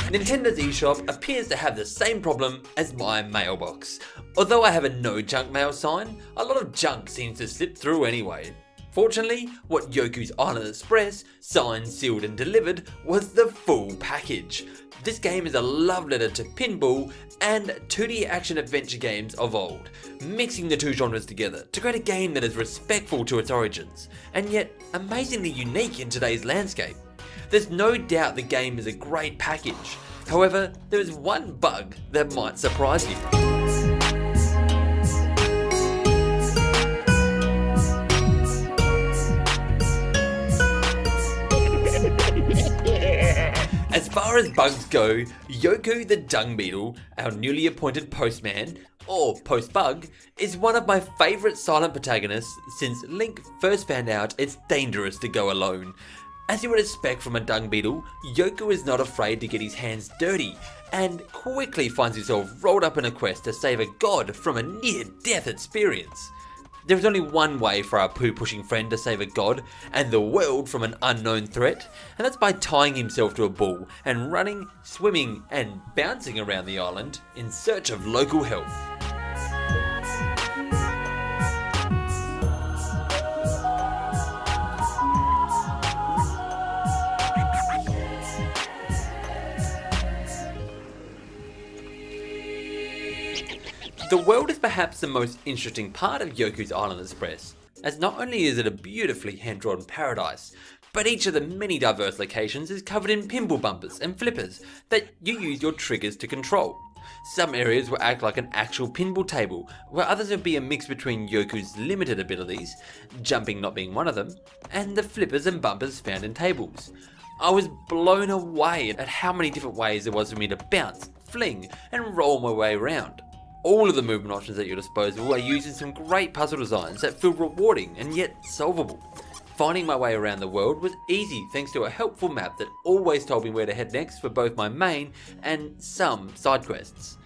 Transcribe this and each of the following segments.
Nintendo's eShop appears to have the same problem as my mailbox. Although I have a no junk mail sign, a lot of junk seems to slip through anyway. Fortunately, what Yoku's Island Express, signed, sealed and delivered, was the full package. This game is a love letter to pinball and 2D action adventure games of old, mixing the two genres together to create a game that is respectful to its origins, and yet amazingly unique in today's landscape. There's no doubt the game is a great package. However, there is one bug that might surprise you. As far as bugs go, Yoku the dung beetle, our newly appointed postman, or post-bug, is one of my favourite silent protagonists since Link first found out it's dangerous to go alone. As you would expect from a dung beetle, Yoku is not afraid to get his hands dirty, and quickly finds himself rolled up in a quest to save a god from a near-death experience. There is only one way for our poo-pushing friend to save a god and the world from an unknown threat, and that's by tying himself to a bull and running, swimming and bouncing around the island in search of local help. The world is perhaps the most interesting part of Yoku's Island Express, as not only is it a beautifully hand-drawn paradise, but each of the many diverse locations is covered in pinball bumpers and flippers that you use your triggers to control. Some areas will act like an actual pinball table, where others will be a mix between Yoku's limited abilities, jumping not being one of them, and the flippers and bumpers found in tables. I was blown away at how many different ways there was for me to bounce, fling, and roll my way around. All of the movement options at your disposal are used in some great puzzle designs that feel rewarding and yet solvable. Finding my way around the world was easy thanks to a helpful map that always told me where to head next for both my main and some side quests.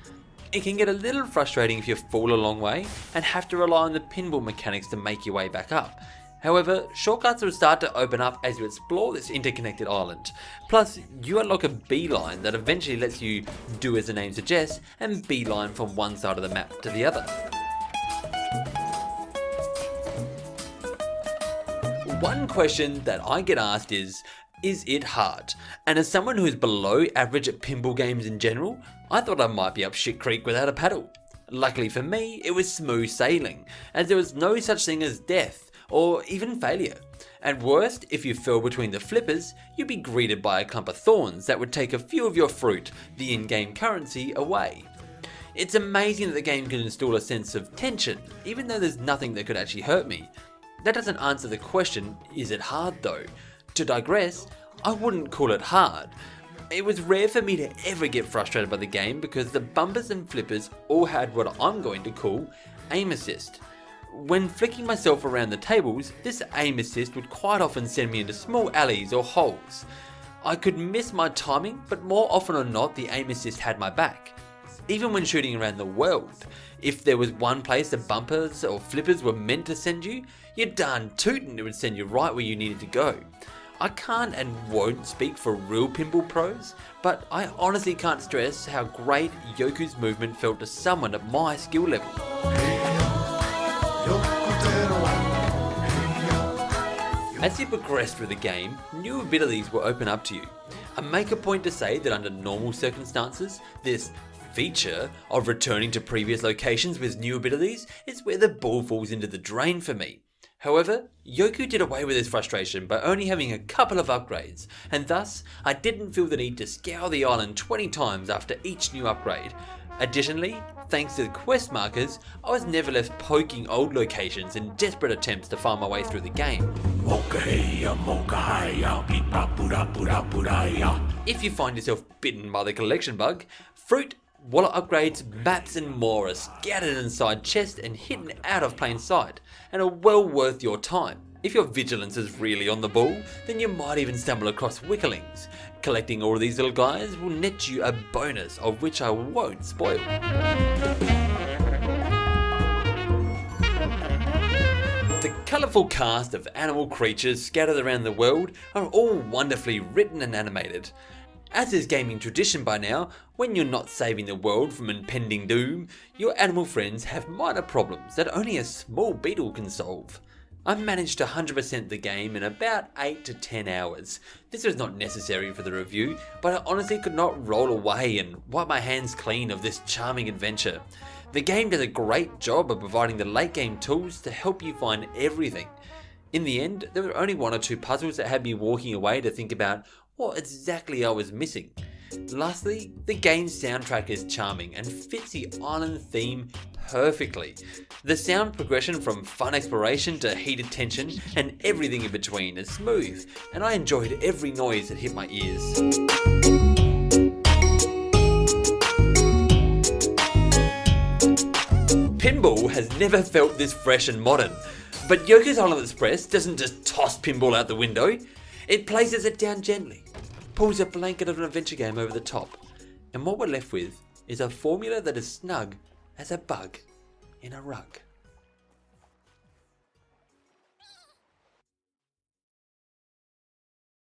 It can get a little frustrating if you fall a long way and have to rely on the pinball mechanics to make your way back up. However, shortcuts will start to open up as you explore this interconnected island. Plus, you unlock a beeline that eventually lets you do as the name suggests and beeline from one side of the map to the other. One question that I get asked is it hard? And as someone who is below average at pinball games in general, I thought I might be up shit creek without a paddle. Luckily for me, it was smooth sailing, as there was no such thing as death, or even failure. At worst, if you fell between the flippers, you'd be greeted by a clump of thorns that would take a few of your fruit, the in-game currency, away. It's amazing that the game can install a sense of tension, even though there's nothing that could actually hurt me. That doesn't answer the question, is it hard though? To digress, I wouldn't call it hard. It was rare for me to ever get frustrated by the game because the bumpers and flippers all had what I'm going to call aim assist. When flicking myself around the tables, this aim assist would quite often send me into small alleys or holes. I could miss my timing, but more often than not the aim assist had my back. Even when shooting around the world, if there was one place the bumpers or flippers were meant to send you, you're darn tootin' it would send you right where you needed to go. I can't and won't speak for real pinball pros, but I honestly can't stress how great Yoku's movement felt to someone at my skill level. As you progress through the game, new abilities will open up to you. I make a point to say that under normal circumstances, this feature of returning to previous locations with new abilities is where the ball falls into the drain for me. However, Yoku did away with this frustration by only having a couple of upgrades, and thus I didn't feel the need to scour the island 20 times after each new upgrade. Additionally, thanks to the quest markers, I was never left poking old locations in desperate attempts to find my way through the game. If you find yourself bitten by the collection bug, fruit, wallet upgrades, maps and more are scattered inside chests and hidden out of plain sight, and are well worth your time. If your vigilance is really on the ball, then you might even stumble across wickerlings. Collecting all of these little guys will net you a bonus, of which I won't spoil. colourful cast of animal creatures scattered around the world are all wonderfully written and animated. As is gaming tradition by now, when you're not saving the world from impending doom, your animal friends have minor problems that only a small beetle can solve. I managed to 100% the game in about 8 to 10 hours. This was not necessary for the review, but I honestly could not roll away and wipe my hands clean of this charming adventure. The game does a great job of providing the late game tools to help you find everything. In the end, there were only 1 or 2 puzzles that had me walking away to think about what exactly I was missing. Lastly, the game's soundtrack is charming and fits the island theme perfectly. The sound progression from fun exploration to heated tension and everything in between is smooth, and I enjoyed every noise that hit my ears. Pinball has never felt this fresh and modern, but Yoku's Island Express doesn't just toss pinball out the window, it places it down gently, pulls a blanket of an adventure game over the top, and what we're left with is a formula that is snug as a bug in a rug.